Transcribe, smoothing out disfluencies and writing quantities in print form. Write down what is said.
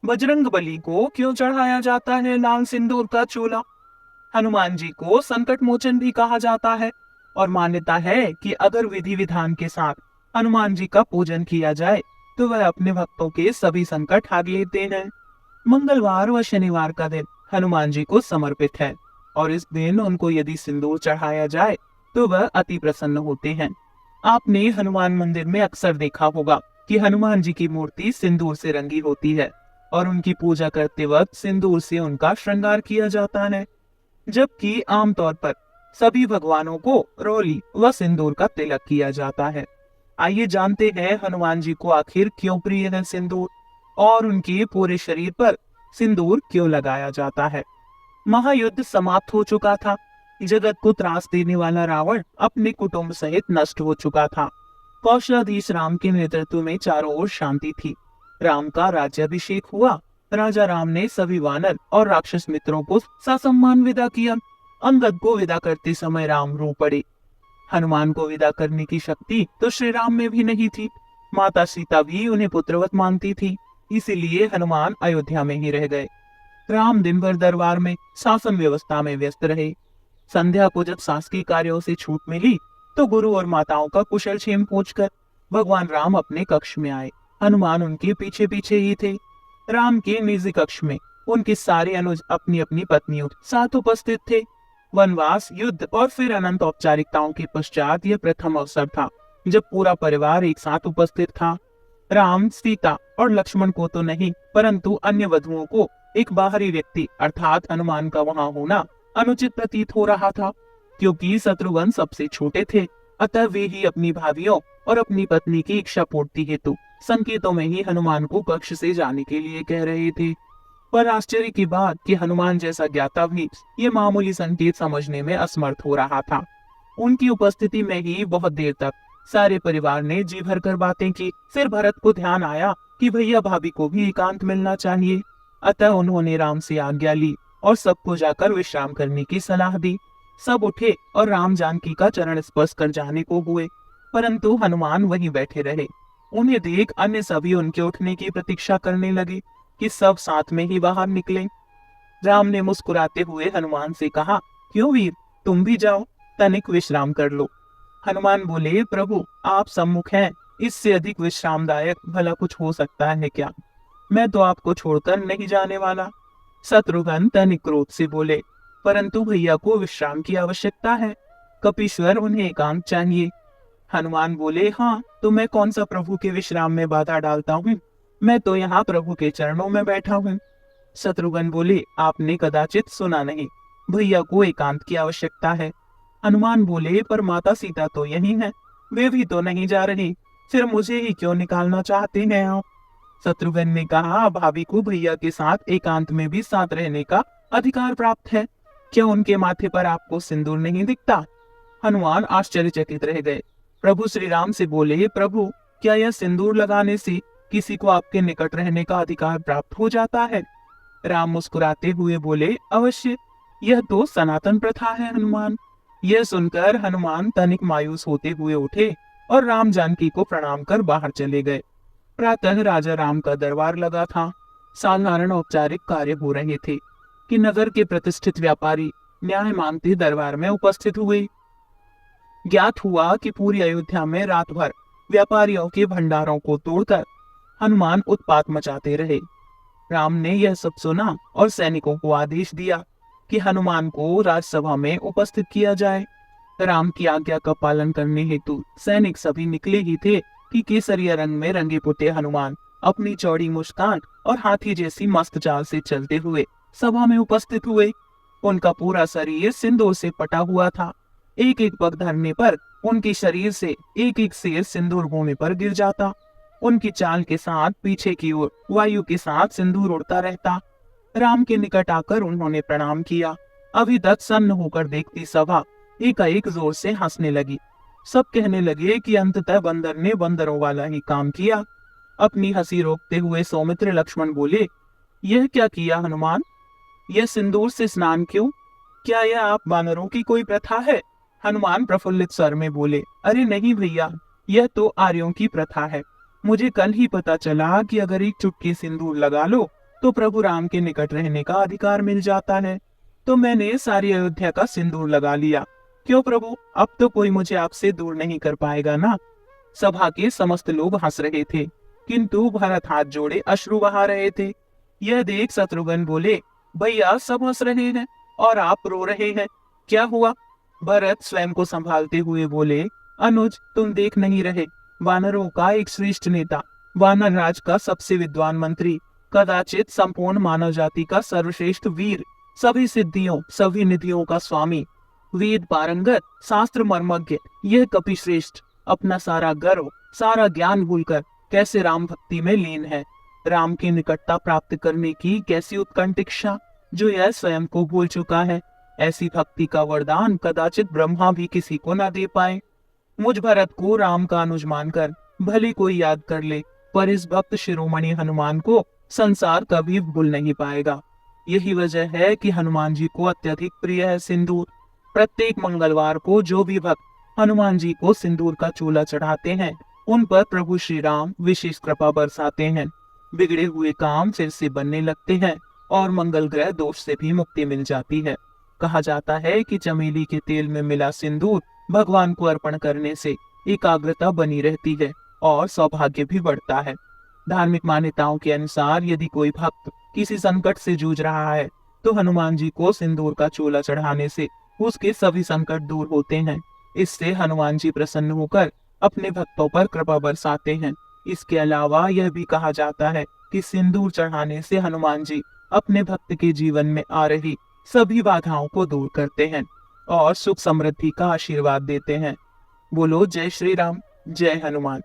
बजरंगबली को क्यों चढ़ाया जाता है लाल सिंदूर का चोला? हनुमान जी को संकट मोचन भी कहा जाता है और मान्यता है कि अगर विधि विधान के साथ हनुमान जी का पूजन किया जाए तो वह अपने भक्तों के सभी संकट हर लेते हैं। मंगलवार व शनिवार का दिन हनुमान जी को समर्पित है और इस दिन उनको यदि सिंदूर चढ़ाया जाए तो वह अति प्रसन्न होते हैं। आपने हनुमान मंदिर में अक्सर देखा होगा कि हनुमान जी की मूर्ति सिंदूर से रंगी होती है और उनकी पूजा करते वक्त सिंदूर से उनका श्रृंगार किया जाता है, जबकि आमतौर पर सभी भगवानों को रोली व सिंदूर का तिलक किया जाता है। आइए जानते हैं हनुमान जी को आखिर क्यों प्रिय है सिंदूर और उनके पूरे शरीर पर सिंदूर क्यों लगाया जाता है। महायुद्ध समाप्त हो चुका था। जगत को त्रास देने वाला रावण अपने कुटुंब सहित नष्ट हो चुका था। कौशलाधीश राम के नेतृत्व में चारों ओर शांति थी। राम का राज्याभिषेक हुआ। राजा राम ने सभी वानर और राक्षस मित्रों को ससम्मान विदा किया। अंगद को विदा करते समय राम रो पड़े। हनुमान को विदा करने की शक्ति तो श्री राम में भी नहीं थी। माता सीता भी उन्हें पुत्रवत मानती थी, इसीलिए हनुमान अयोध्या में ही रह गए। राम दिन भर दरबार में शासन व्यवस्था में व्यस्त रहे। संध्या को जब शासकीय कार्यों से छूट मिली तो गुरु और माताओं का कुशल क्षेम पूछकर भगवान राम अपने कक्ष में आए। हनुमान उनके पीछे पीछे ही थे। राम के निजी कक्ष में उनके सारे अनुज अपनी अपनी पत्नियों के साथ उपस्थित थे। वनवास, युद्ध और फिर अनंत औपचारिकताओं के पश्चात यह प्रथम अवसर था जब पूरा परिवार एक साथ उपस्थित था। राम, सीता और लक्ष्मण को तो नहीं, परंतु अन्य वधुओं को एक बाहरी व्यक्ति अर्थात हनुमान का वहां होना अनुचित प्रतीत हो रहा था, क्योंकि शत्रुघ्न सबसे छोटे थे। अतः वे ही अपनी भाभियों और अपनी पत्नी की इच्छा पूर्ति हेतु संकेतों में ही हनुमान को कक्ष से जाने के लिए कह रहे थे। पर आश्चर्य की बात कि हनुमान जैसा ज्ञाता भी ये मामूली संकेत समझने में असमर्थ हो रहा था। उनकी उपस्थिति में ही बहुत देर तक सारे परिवार ने जी भरकर बातें की। फिर भरत को ध्यान आया कि भैया भाभी को भी एकांत मिलना चाहिए। अतः उन्होंने राम से आज्ञा ली और सबको जाकर विश्राम करने की सलाह दी। सब उठे और राम जानकी का चरण स्पर्श कर जाने को हुए, परंतु हनुमान वहीं बैठे रहे। उन्हें देख अन्य सभी उनके उठने की प्रतीक्षा करने लगे कि सब साथ में ही बाहर निकले। राम ने मुस्कुराते हुए हनुमान से कहा, क्यों वीर, तुम भी जाओ, तनिक विश्राम कर लो। हनुमान बोले, प्रभु आप सम्मुख हैं, इससे अधिक विश्रामदायक भला कुछ हो सकता है क्या? मैं तो आपको छोड़कर नहीं जाने वाला। शत्रुघ्न तनिक क्रोध से बोले, परंतु भैया को विश्राम की आवश्यकता है, कपीश्वर उन्हें एकांत चाहिए। हनुमान बोले, हाँ तो मैं कौन सा प्रभु के विश्राम में बाधा डालता हूँ, मैं तो यहाँ प्रभु के चरणों में बैठा हूँ। शत्रुघ्न बोले, आपने कदाचित सुना नहीं, भैया को एकांत की आवश्यकता है। हनुमान बोले, पर माता सीता तो यही है, वे भी तो नहीं जा रही, फिर मुझे ही क्यों निकालना चाहते हैं आप? शत्रुघ्न ने कहा, भाभी को भैया के साथ एकांत में भी साथ रहने का अधिकार प्राप्त है, क्या उनके माथे पर आपको सिंदूर नहीं दिखता? हनुमान आश्चर्यचकित रह गए। प्रभु श्री राम से बोले, प्रभु क्या यह सिंदूर लगाने से किसी को आपके निकट रहने का अधिकार प्राप्त हो जाता है? राम मुस्कुराते हुए बोले, अवश्य, यह तो सनातन प्रथा है हनुमान। यह सुनकर हनुमान तनिक मायूस होते हुए उठे और राम जानकी को प्रणाम कर बाहर चले गए। प्रातः राजा राम का दरबार लगा था। साधारण औपचारिक कार्य हो रहे थे कि नगर के प्रतिष्ठित व्यापारी न्याय मांगते दरबार में उपस्थित हुए। ज्ञात हुआ कि पूरी अयोध्या में रात भर व्यापारियों के भंडारों को तोड़कर हनुमान उत्पात मचाते रहे। राम ने यह सब सुना और सैनिकों को आदेश दिया कि हनुमान को राजसभा में उपस्थित किया जाए। राम की आज्ञा का पालन करने हेतु सैनिक सभी निकले ही थे कि केसरिया रंग में रंगे पुते हनुमान अपनी चौड़ी मुस्कान और हाथी जैसी मस्त चाल से चलते हुए सभा में उपस्थित हुए। उनका पूरा शरीर सिंदूर से पटा हुआ था। एक एक पग धरने पर उनके शरीर से एक एक शेर सिंदूर भूमि पर गिर जाता। उनकी चाल के साथ पीछे की ओर वायु के साथ सिंदूर उड़ता रहता। राम के निकट आकर उन्होंने प्रणाम किया। अभी तक सन्न होकर देखती सभा एकाएक जोर से हंसने लगी। सब कहने लगे कि अंततः बंदर ने बंदरों वाला ही काम किया। अपनी हंसी रोकते हुए सौमित्र लक्ष्मण बोले, यह क्या किया हनुमान? यह सिंदूर से स्नान क्यों? क्या यह आप वानरों की कोई प्रथा है? हनुमान प्रफुल्लित स्वर में बोले, अरे नहीं भैया, यह तो आर्यों की प्रथा है। मुझे कल ही पता चला कि अगर एक चुटकी सिंदूर लगा लो तो प्रभु राम के निकट रहने का अधिकार मिल जाता है। तो मैंने सारी अयोध्या का सिंदूर लगा लिया। क्यों प्रभु, अब तो कोई मुझे आपसे दूर नहीं कर पाएगा ना। सभा के समस्त लोग हंस रहे थे, किंतु भरत हाथ जोड़े अश्रु बहा रहे थे। यह देख शत्रुघ्न बोले, भैया सब हंस रहे हैं और आप रो रहे हैं, क्या हुआ? भरत स्वयं को संभालते हुए बोले, अनुज तुम देख नहीं रहे, वानरों का एक श्रेष्ठ नेता, वानर राज का सबसे विद्वान मंत्री, कदाचित संपूर्ण मानव जाति का सर्वश्रेष्ठ वीर, सभी सिद्धियों सभी निधियों का स्वामी, वेद पारंगत, शास्त्र मर्मज्ञ, यह कपिश्रेष्ठ अपना सारा गर्व सारा ज्ञान भूलकर कैसे राम भक्ति में लीन है। राम की निकटता प्राप्त करने की कैसी उत्कंठ इच्छा, जो यह स्वयं को भूल चुका है। ऐसी भक्ति का वरदान कदाचित ब्रह्मा भी किसी को न दे पाए। मुझ भरत को राम का अनुज मानकर भले कोई याद कर ले, पर इस भक्त शिरोमणि हनुमान को संसार कभी भूल नहीं पाएगा। यही वजह है कि हनुमान जी को अत्यधिक प्रिय है सिंदूर। प्रत्येक मंगलवार को जो भी भक्त हनुमान जी को सिंदूर का चूल्हा चढ़ाते हैं, उन पर प्रभु श्री राम विशेष कृपा बरसाते हैं। बिगड़े हुए काम फिर से बनने लगते हैं और मंगल ग्रह दोष से भी मुक्ति मिल जाती है। कहा जाता है कि चमेली के तेल में मिला सिंदूर भगवान को अर्पण करने से एकाग्रता बनी रहती है और सौभाग्य भी बढ़ता है। धार्मिक मान्यताओं के अनुसार यदि कोई भक्त किसी संकट से जूझ रहा है, तो हनुमान जी को सिंदूर का चूल्हा चढ़ाने से उसके सभी संकट दूर होते हैं। इससे हनुमान जी प्रसन्न होकर अपने भक्तों पर कृपा बरसाते हैं। इसके अलावा यह भी कहा जाता है कि सिंदूर चढ़ाने से हनुमान जी अपने भक्त के जीवन में आ रही सभी बाधाओं को दूर करते हैं और सुख समृद्धि का आशीर्वाद देते हैं। बोलो जय श्री राम, जय हनुमान।